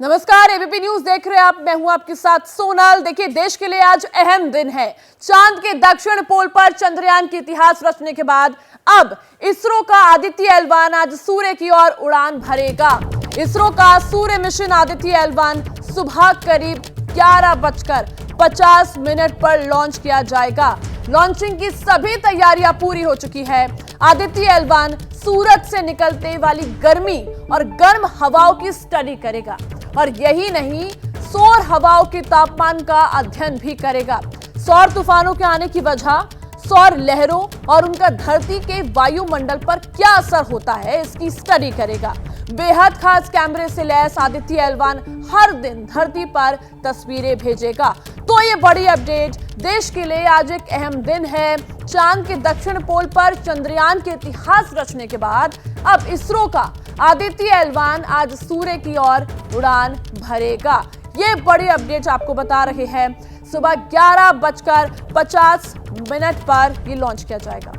नमस्कार, ABP news देख रहे हैं आप। मैं हूं आपके साथ सोनल। देखिए, देश के लिए आज अहम दिन है। चांद के दक्षिण पोल पर चंद्रयान की इतिहास रचने के बाद अब इसरो का आदित्य L1 आज सूर्य की ओर उड़ान भरेगा। इसरो का सूर्य मिशन आदित्य L1 सुबह करीब 11:50 पर लॉन्च किया जाएगा। लॉन्चिंग की सभी तैयारियां पूरी हो चुकी है। आदित्य L1 सूरज से निकलते वाली गर्मी और गर्म हवाओं की स्टडी करेगा और यही नहीं, सौर हवाओं के तापमान का अध्ययन भी करेगा। सौर तूफानों के आने की वजह, सौर लहरों और उनका धरती के वायुमंडल पर क्या असर होता है, इसकी स्टडी करेगा। बेहद खास कैमरे से लैस आदित्य L1 हर दिन धरती पर तस्वीरें भेजेगा। तो ये बड़ी अपडेट, देश के लिए आज एक अहम दिन है। चांद के दक्षिण पोल पर चंद्रयान के इतिहास रचने के बाद अब इसरो का आदित्य L1 आज सूर्य की ओर उड़ान भरेगा। ये बड़ी अपडेट आपको बता रहे हैं। सुबह 11:50 पर ये लॉन्च किया जाएगा।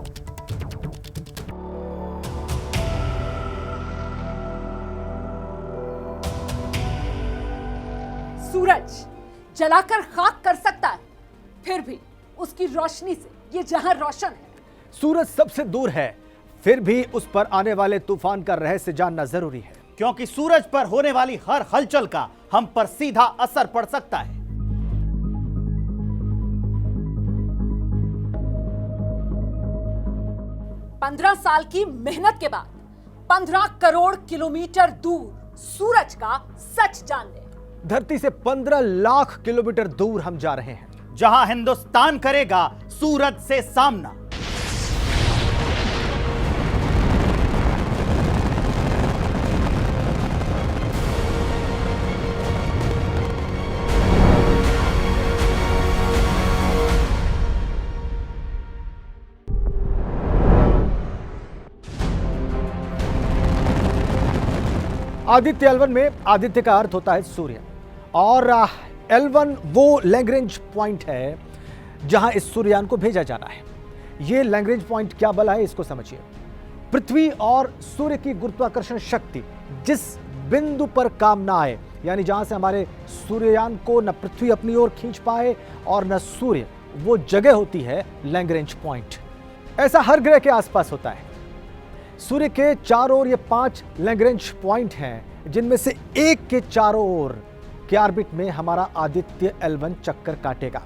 सूरज जलाकर खाक कर सकता है, फिर भी उसकी रोशनी से ये जहां रोशन है। सूरज सबसे दूर है, फिर भी उस पर आने वाले तूफान का रहस्य जानना जरूरी है, क्योंकि सूरज पर होने वाली हर हलचल का हम पर सीधा असर पड़ सकता है। पंद्रह साल की मेहनत के बाद 15 करोड़ किलोमीटर दूर सूरज का सच जान ले। धरती से 15 लाख किलोमीटर दूर हम जा रहे हैं, जहां हिंदुस्तान करेगा सूरज से सामना। आदित्य L1 में आदित्य का अर्थ होता है सूर्य और L1 वो लैग्रेंज पॉइंट है जहां इस सूर्ययान को भेजा जाना है। ये लैग्रेंज पॉइंट क्या बला है, इसको समझिए। पृथ्वी और सूर्य की गुरुत्वाकर्षण शक्ति जिस बिंदु पर काम ना आए, यानी जहां से हमारे सूर्ययान को न पृथ्वी अपनी ओर खींच पाए और न सूर्य, वो जगह होती है लैग्रेंज पॉइंट। ऐसा हर ग्रह के आसपास होता है। सूर्य के चारों ओर ये 5 लैग्रेंज पॉइंट हैं, जिनमें से एक के चारों ओर के ऑर्बिट में हमारा आदित्य L1 चक्कर काटेगा।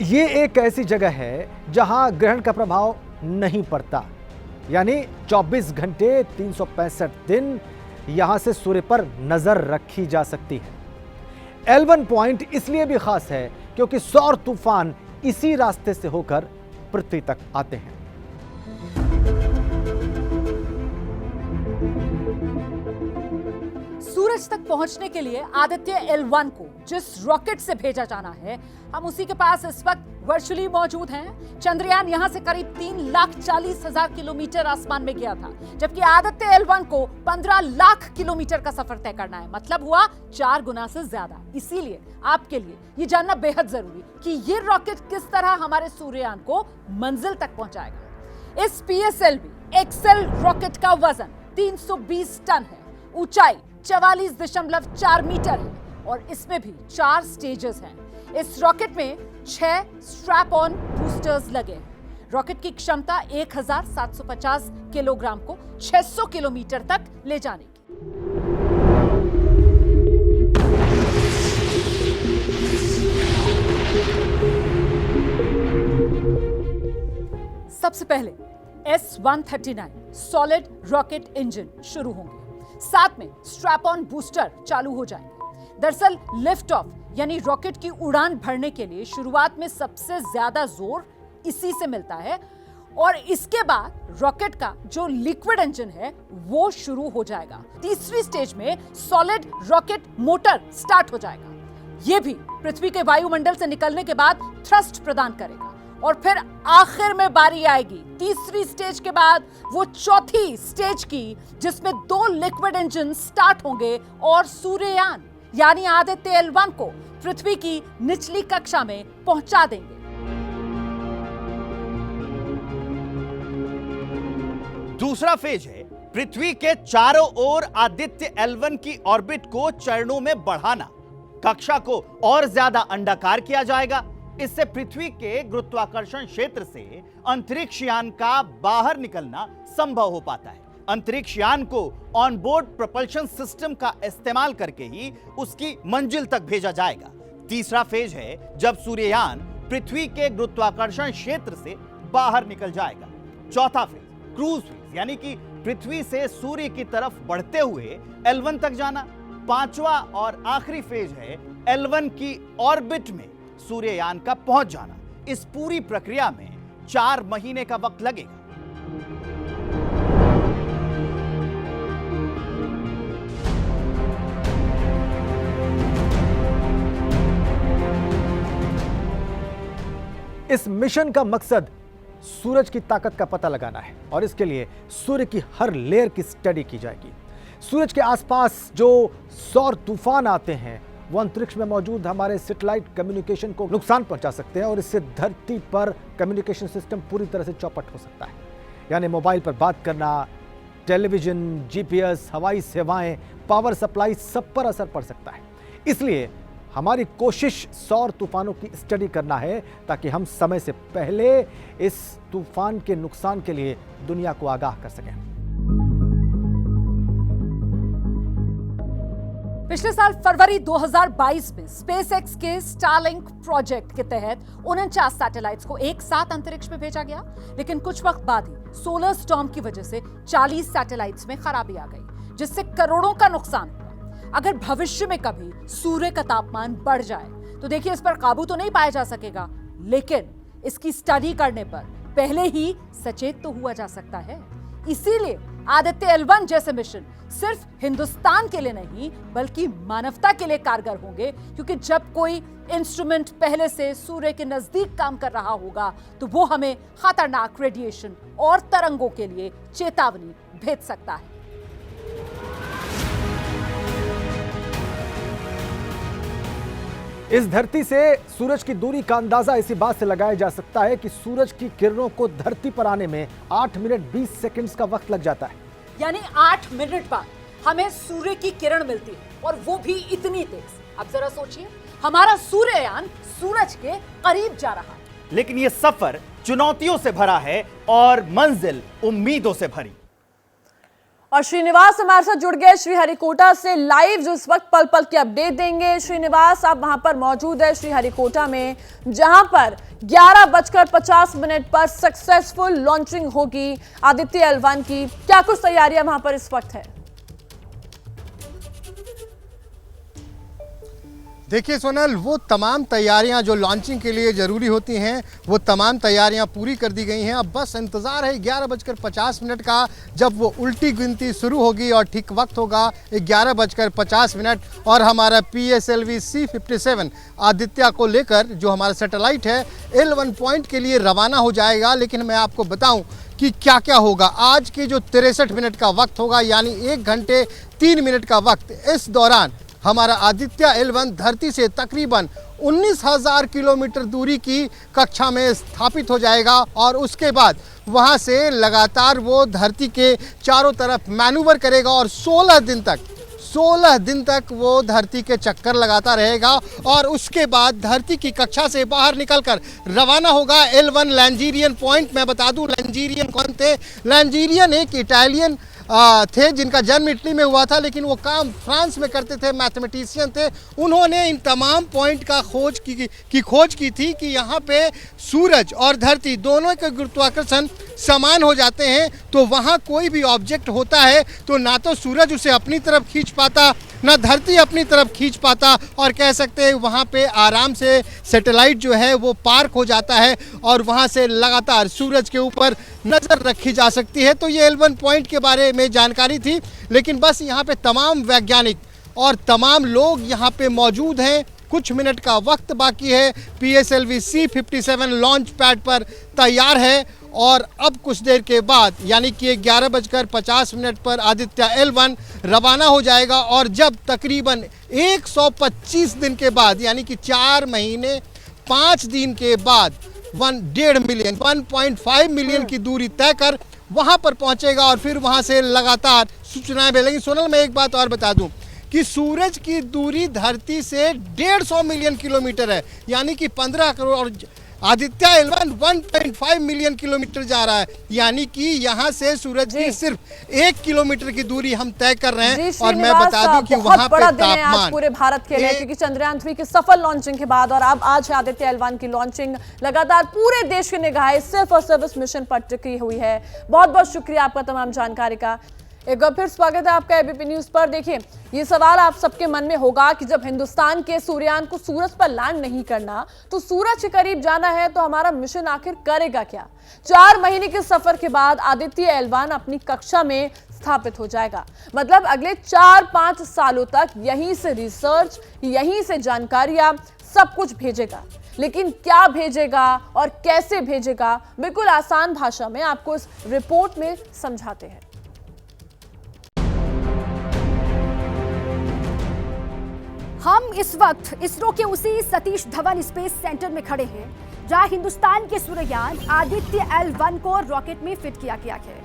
ये एक ऐसी जगह है जहां ग्रहण का प्रभाव नहीं पड़ता, यानी 24 घंटे 365 दिन यहां से सूर्य पर नजर रखी जा सकती है। L1 पॉइंट इसलिए भी खास है क्योंकि सौर तूफान इसी रास्ते से होकर पृथ्वी तक आते हैं। सूरज तक पहुंचने के लिए आदित्य L1 को जिस रॉकेट से भेजा जाना है, हम उसी के पास इस वक्त वर्चुअली मौजूद हैं। चंद्रयान यहां से करीब 3,40,000 किलोमीटर आसमान में गया था, जबकि आदित्य L1 को 15 लाख किलोमीटर का सफर तय करना है। मतलब हुआ 4 गुना से ज्यादा। इसीलिए आपके लिए ये जानना बेहद जरूरी कि ये रॉकेट किस तरह हमारे सूर्ययान को मंजिल तक पहुंचाएगा। इस PSLV एक्सेल रॉकेट का वजन 320 टन है, ऊंचाई 44.4 मीटर है और इसमें भी 4 स्टेजेस हैं। इस रॉकेट में 6 स्ट्रैप ऑन बूस्टर्स लगे हैं। रॉकेट की क्षमता 1750 किलोग्राम को 600 किलोमीटर तक ले जाने की। सबसे पहले S139 सॉलिड रॉकेट इंजन शुरू होंगे, साथ में स्ट्रैप ऑन बूस्टर चालू हो जाएंगे। दरअसल लिफ्ट ऑफ यानी रॉकेट की उड़ान भरने के लिए शुरुआत में सबसे ज्यादा जोर इसी से मिलता है और इसके बाद रॉकेट का जो लिक्विड इंजन है वो शुरू हो जाएगा। तीसरी स्टेज में सॉलिड रॉकेट मोटर स्टार्ट हो जाएगा। यह भी पृथ्वी के वायुमंडल से निकलने के बाद थ्रस्ट प्रदान करेगा और फिर आखिर में बारी आएगी तीसरी स्टेज के बाद वो चौथी स्टेज की, जिसमें 2 लिक्विड इंजन स्टार्ट होंगे और सूर्ययान यानी आदित्य L1 को पृथ्वी की निचली कक्षा में पहुंचा देंगे। दूसरा फेज है पृथ्वी के चारों ओर आदित्य L1 की ऑर्बिट को चरणों में बढ़ाना, कक्षा को और ज्यादा अंडाकार किया जाएगा। इससे पृथ्वी के गुरुत्वाकर्षण क्षेत्र से अंतरिक्ष यान का बाहर निकलना संभव हो पाता है। अंतरिक्ष यान को ऑनबोर्ड प्रोपल्शन सिस्टम का इस्तेमाल करके ही उसकी मंजिल तक भेजा जाएगा। तीसरा फेज है जब सूर्ययान पृथ्वी के गुरुत्वाकर्षण क्षेत्र से बाहर निकल जाएगा। चौथा फेज क्रूज फेज, यानी कि पृथ्वी से सूर्य की तरफ बढ़ते हुए L1 तक जाना। पांचवा और आखिरी फेज है L1 की ऑर्बिट में सूर्ययान का पहुंच जाना। इस पूरी प्रक्रिया में 4 महीने का वक्त लगेगा। इस मिशन का मकसद सूरज की ताकत का पता लगाना है और इसके लिए सूर्य की हर लेयर की स्टडी की जाएगी। सूरज के आसपास जो सौर तूफान आते हैं वो अंतरिक्ष में मौजूद हमारे सैटेलाइट कम्युनिकेशन को नुकसान पहुंचा सकते हैं और इससे धरती पर कम्युनिकेशन सिस्टम पूरी तरह से चौपट हो सकता है। यानी मोबाइल पर बात करना, टेलीविजन, जीपीएस, हवाई सेवाएं, पावर सप्लाई, सब पर असर पड़ सकता है। इसलिए हमारी कोशिश सौर तूफानों की स्टडी करना है ताकि हम समय से पहले इस तूफान के नुकसान के लिए दुनिया को आगाह कर सकें। पिछले साल फरवरी 2022 में स्पेसएक्स के स्टारलिंक प्रोजेक्ट के तहत 49 सैटेलाइट्स को एक साथ अंतरिक्ष में भेजा गया, लेकिन कुछ वक्त बाद ही सोलर स्टॉर्म की वजह से 40 सैटेलाइट्स में खराबी आ गई, जिससे करोड़ों का नुकसान हुआ। अगर भविष्य में कभी सूर्य का तापमान बढ़ जाए तो देखिए इस पर काबू तो नहीं पाया जा सकेगा, लेकिन इसकी स्टडी करने पर पहले ही सचेत तो हुआ जा सकता है। इसीलिए आदित्य L1 जैसे मिशन सिर्फ हिंदुस्तान के लिए नहीं बल्कि मानवता के लिए कारगर होंगे, क्योंकि जब कोई इंस्ट्रूमेंट पहले से सूर्य के नजदीक काम कर रहा होगा तो वो हमें खतरनाक रेडिएशन और तरंगों के लिए चेतावनी भेज सकता है। इस धरती से सूरज की दूरी का अंदाजा इसी बात से लगाया जा सकता है कि सूरज की किरणों को धरती पर आने में 8 मिनट 20 सेकंड्स का वक्त लग जाता है। यानी 8 मिनट बाद हमें सूर्य की किरण मिलती है और वो भी इतनी तेज। अब जरा सोचिए, हमारा सूर्ययान सूरज के करीब जा रहा है। लेकिन यह सफर चुनौतियों से भरा है और मंजिल उम्मीदों से भरी। और श्रीनिवास हमारे साथ जुड़ गए श्रीहरिकोटा से लाइव, जो इस वक्त पल पल की अपडेट देंगे। श्रीनिवास, आप वहां पर मौजूद है श्रीहरिकोटा में, जहां पर 11:50 पर सक्सेसफुल लॉन्चिंग होगी आदित्य L1 की। क्या कुछ तैयारियां वहां पर इस वक्त है? देखिए सोनल, वो तमाम तैयारियां जो लॉन्चिंग के लिए ज़रूरी होती हैं वो तमाम तैयारियां पूरी कर दी गई हैं। अब बस इंतज़ार है 11:50 का, जब वो उल्टी गिनती शुरू होगी और ठीक वक्त होगा 11:50 और हमारा PSLV C57 आदित्य को लेकर जो हमारा सैटेलाइट है L1 पॉइंट के लिए रवाना हो जाएगा। लेकिन मैं आपको बताऊं कि क्या क्या होगा। आज के जो 63 मिनट का वक्त होगा, यानी 1 घंटे 3 मिनट का वक्त, इस दौरान हमारा आदित्य L1 धरती से तकरीबन 19,000 किलोमीटर दूरी की कक्षा में स्थापित हो जाएगा और उसके बाद वहां से लगातार वो धरती के चारों तरफ मैनूवर करेगा और 16 दिन तक वो धरती के चक्कर लगाता रहेगा और उसके बाद धरती की कक्षा से बाहर निकलकर रवाना होगा L1 लैंजीरियन पॉइंट। मैं बता दूं लैंजीरियन कौन थे? लैंजीरियन एक इटालियन थे जिनका जन्म इटली में हुआ था, लेकिन वो काम फ्रांस में करते थे, मैथमेटिशियन थे। उन्होंने इन तमाम पॉइंट का खोज की थी कि यहाँ पे सूरज और धरती दोनों के गुरुत्वाकर्षण समान हो जाते हैं, तो वहाँ कोई भी ऑब्जेक्ट होता है तो ना तो सूरज उसे अपनी तरफ खींच पाता, ना धरती अपनी तरफ खींच पाता, और कह सकते हैं वहाँ पे आराम से सैटेलाइट जो है वो पार्क हो जाता है और वहाँ से लगातार सूरज के ऊपर नज़र रखी जा सकती है। तो ये L1 पॉइंट के बारे में जानकारी थी, लेकिन बस यहाँ पे तमाम वैज्ञानिक और तमाम लोग यहाँ पे मौजूद हैं। कुछ मिनट का वक्त बाकी है। PSLV C57 लॉन्च पैड पर तैयार है और अब कुछ देर के बाद यानी कि 11:50 पर आदित्य L1 रवाना हो जाएगा और जब तकरीबन 125 दिन के बाद यानी कि 4 महीने 5 दिन के बाद 1.5 मिलियन 1.5 मिलियन की दूरी तय कर वहां पर पहुंचेगा और फिर वहां से लगातार सूचनाएं भेजेंगी। सोनल, मैं एक बात और बता दूं कि सूरज की दूरी धरती से 150 मिलियन किलोमीटर है, यानी कि 15 करोड़, और आदित्य L1 1.5 मिलियन किलोमीटर जा रहा है, यानी कि यहाँ से सूरज की सिर्फ 1 किलोमीटर की दूरी हम तय कर रहे हैं। और मैं बता दूं कि वहाँ पे तापमान पूरे भारत के लिए, क्योंकि चंद्रयान 3 की सफल लॉन्चिंग के बाद और अब आज आदित्य L1 की लॉन्चिंग लगातार पूरे देश की निगाहें सिर्फ और सिर्फ इस मिशन पर टिकी हुई है। बहुत बहुत शुक्रिया आपका तमाम जानकारी का। एक बार फिर स्वागत है आपका एबीपी न्यूज पर। देखिए, ये सवाल आप सबके मन में होगा कि जब हिंदुस्तान के सूर्ययान को सूरज पर लैंड नहीं करना तो सूरज के करीब जाना है तो हमारा मिशन आखिर करेगा क्या। 4 महीने के सफर के बाद आदित्य L1 अपनी कक्षा में स्थापित हो जाएगा। मतलब अगले 4-5 सालों तक यहीं से रिसर्च, यहीं से जानकारियां, सब कुछ भेजेगा। लेकिन क्या भेजेगा और कैसे भेजेगा, बिल्कुल आसान भाषा में आपको इस रिपोर्ट में समझाते हैं। हम इस वक्त इसरो के उसी सतीश धवन स्पेस सेंटर में खड़े हैं जहां हिंदुस्तान के सूर्ययान आदित्य L1 को रॉकेट में फिट किया गया है।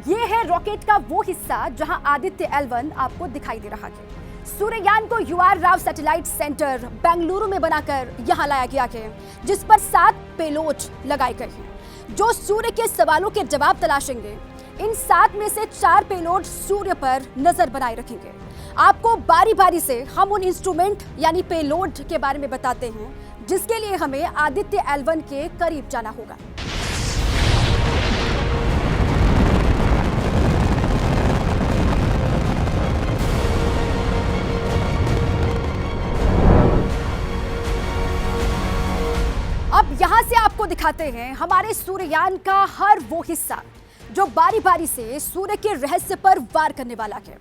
ये है रॉकेट का वो हिस्सा जहां आदित्य L1 आपको दिखाई दे रहा है। सूर्ययान को UR Rao satellite centre Bengaluru में बनाकर यहां लाया गया है, जिस पर 7 पेलोड लगाए गए हैं जो सूर्य के सवालों के जवाब तलाशेंगे। इन 7 में से 4 पेलोड सूर्य पर नजर बनाए रखेंगे। आपको बारी बारी से हम उन इंस्ट्रूमेंट यानी पेलोड के बारे में बताते हैं जिसके लिए हमें आदित्य L1 के करीब जाना होगा। अब यहां से आपको दिखाते हैं हमारे सूर्ययान का हर वो हिस्सा जो बारी बारी से सूर्य के रहस्य पर वार करने वाला है।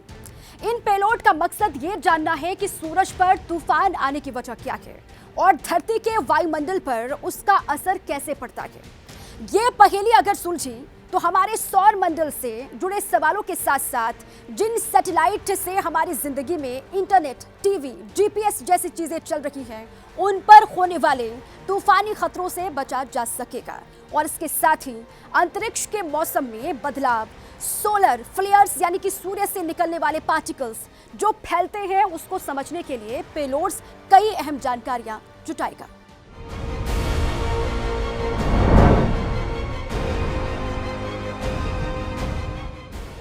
इन पेलोड का मकसद ये जानना है कि सूरज पर तूफान आने की वजह क्या है और धरती के वायुमंडल पर उसका असर कैसे पड़ता है। ये पहेली अगर सुलझी तो हमारे सौर मंडल से जुड़े सवालों के साथ साथ जिन सैटेलाइट से हमारी जिंदगी में इंटरनेट, टीवी, GPS जैसी चीजें चल रही हैं, उन पर होने वाले तूफानी खतरों से बचा जा सकेगा। और इसके साथ ही अंतरिक्ष के मौसम में बदलाव, सोलर फ्लेयर्स यानी कि सूर्य से निकलने वाले पार्टिकल्स जो फैलते हैं, उसको समझने के लिए पेलोड्स कई अहम जानकारियां जुटाएगा।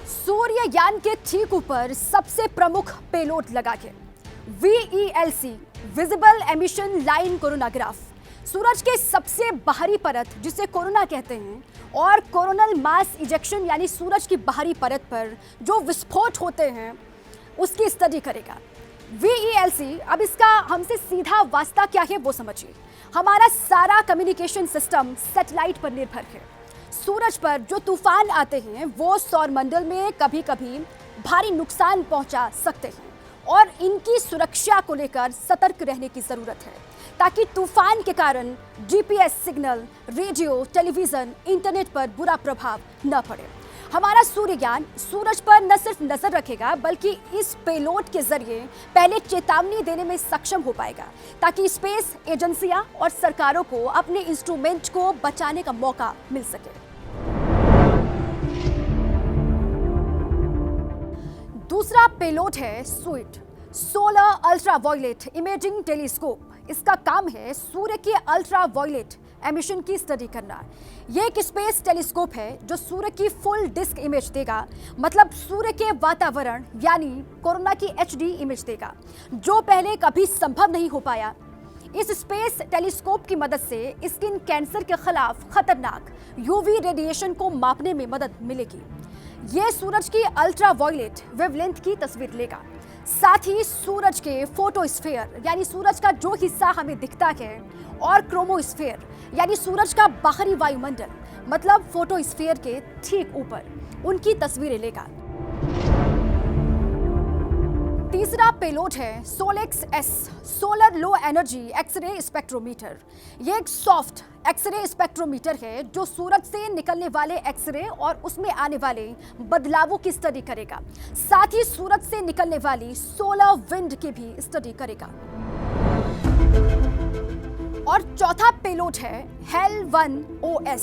सूर्ययान के ठीक ऊपर सबसे प्रमुख पेलोड लगा है VELC visible emission line coronagraph. सूरज के सबसे बाहरी परत जिसे कोरोना कहते हैं और कोरोनल मास इजेक्शन यानी सूरज की बाहरी परत पर जो विस्फोट होते हैं उसकी स्टडी करेगा। VELC, अब इसका हमसे सीधा वास्ता क्या है वो समझिए। हमारा सारा कम्युनिकेशन सिस्टम सैटेलाइट पर निर्भर है। सूरज पर जो तूफान आते हैं वो सौरमंडल में कभी कभी भारी नुकसान पहुंचा सकते हैं और इनकी सुरक्षा को लेकर सतर्क रहने की जरूरत है ताकि तूफान के कारण GPS signal, radio, television, internet पर बुरा प्रभाव न पड़े। हमारा सूर्ययान सूरज पर न सिर्फ नजर रखेगा बल्कि इस पेलोड के जरिए पहले चेतावनी देने में सक्षम हो पाएगा ताकि स्पेस एजेंसियां और सरकारों को अपने इंस्ट्रूमेंट को बचाने का मौका मिल सके। दूसरा पेलोड है sweet solar ultraviolet imaging telescope. इसका काम है सूर्य के अल्ट्रावायलेट एमिशन की स्टडी करना। यह एक स्पेस टेलीस्कोप है जो सूर्य की फुल डिस्क इमेज देगा, मतलब सूर्य के वातावरण यानी कोरोना की HD इमेज देगा, जो पहले कभी संभव नहीं हो पाया। इस स्पेस टेलीस्कोप की मदद से स्किन कैंसर के खिलाफ खतरनाक UV रेडिएशन को मापने में मदद मिलेगी। यह सूरज की अल्ट्रावायलेट वेवलेंथ की तस्वीर लेगा। साथ ही सूरज के फोटोस्फीयर यानी सूरज का जो हिस्सा हमें दिखता है और क्रोमोस्फीयर यानी सूरज का बाहरी वायुमंडल मतलब फोटोस्फीयर के ठीक ऊपर उनकी तस्वीरें लेगा। तीसरा पेलोड है SoLEXS S solar low energy X-ray spectrometer. ये एक सॉफ्ट एक्सरे स्पेक्ट्रोमीटर है जो सूरज से निकलने वाले एक्सरे और उसमें आने वाले बदलावों की स्टडी करेगा। साथ ही सूरज से निकलने वाली सोलर विंड की भी स्टडी करेगा। और चौथा पेलोड है HEL-1OS,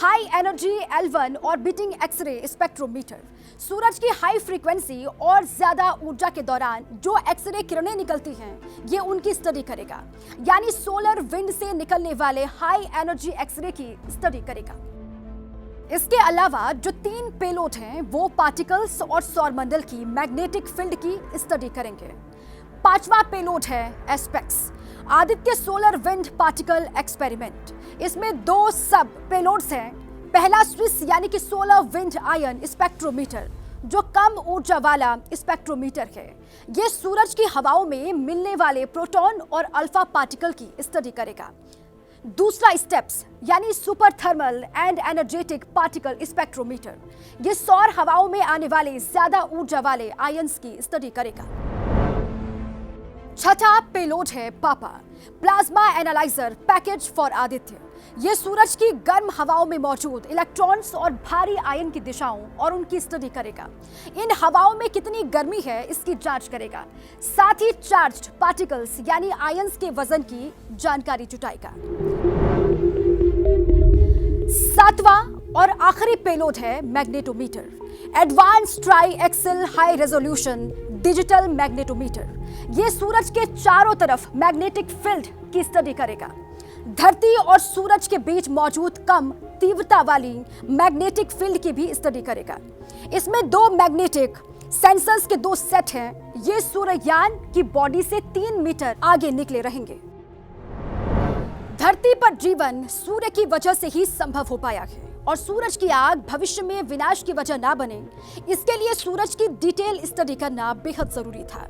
high energy L1 orbiting X ray spectrometer. सूरज की हाई फ्रीक्वेंसी और ज्यादा ऊर्जा के दौरान जो एक्सरे किरणें निकलती हैं, ये उनकी स्टडी करेगा, यानी सोलर विंड से निकलने वाले हाई एनर्जी एक्सरे की स्टडी करेगा। इसके अलावा जो 3 पेलोड हैं, वो पार्टिकल्स और सौरमंडल की मैग्नेटिक फील्ड की स्टडी करेंगे। 5वां पेलोड है ASPEX, Aditya solar wind particle experiment. इसमें 2 सब पेलोड्स हैं। पहला स्विस यानी कि सोलर विंड आयन स्पेक्ट्रोमीटर, जो कम ऊर्जा वाला स्पेक्ट्रोमीटर है। ये सूरज की हवाओं में मिलने वाले प्रोटॉन और अल्फा पार्टिकल की स्टडी करेगा। दूसरा स्टेप्स यानी super thermal and energetic particle spectrometer, ये सौर हवाओं में आने वाले ज्यादा ऊर्जा वाले आयंस की स्टडी करेगा। छठा पेलोड है पापा, plasma analyser package for Aditya. ये सूरज की गर्म हवाओं में मौजूद इलेक्ट्रॉन्स और भारी आयन की दिशाओं और उनकी स्टडी करेगा। इन हवाओं में कितनी गर्मी है, इसकी जांच करेगा। साथ ही चार्ज्ड पार्टिकल्स यानी आयंस के वजन की जानकारी जुटाएगा। 7वां और आखिरी पेलोड है magnetometer, advanced tri axial high resolution digital magnetometer. ये सूरज के चारों तरफ मैग्नेटिक फील्ड की स्टडी करेगा। धरती और सूरज के बीच मौजूद कम तीव्रता वाली मैग्नेटिक फील्ड की भी स्टडी करेगा। इसमें 2 मैग्नेटिक सेंसर्स के 2 सेट हैं। ये सूर्ययान की बॉडी से 3 मीटर आगे निकले रहेंगे। धरती पर जीवन सूर्य की वजह से ही संभव हो पाया है, और सूरज की आग भविष्य में विनाश की वजह ना बने, इसके लिए सूरज की डिटेल स्टडी करना बेहद जरूरी था।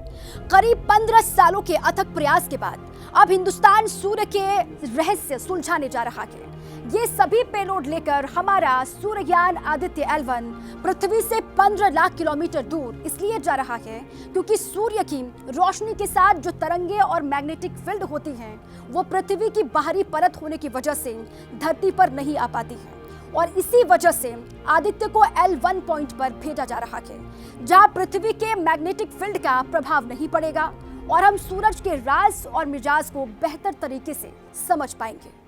करीब 15 सालों के अथक प्रयास के बाद अब हिंदुस्तान सूर्य के रहस्य सुलझाने जा रहा है। ये सभी पेलोड लेकर हमारा सूर्ययान आदित्य L1 पृथ्वी से 15 लाख किलोमीटर दूर इसलिए जा रहा है क्योंकि सूर्य की रोशनी के साथ जो तरंगे और मैग्नेटिक फील्ड होती हैं, वो पृथ्वी की बाहरी परत होने की वजह से धरती पर नहीं आ पाती है, और इसी वजह से आदित्य को L1 पॉइंट पर भेजा जा रहा है, जहां पृथ्वी के मैग्नेटिक फील्ड का प्रभाव नहीं पड़ेगा और हम सूरज के राज और मिजाज को बेहतर तरीके से समझ पाएंगे।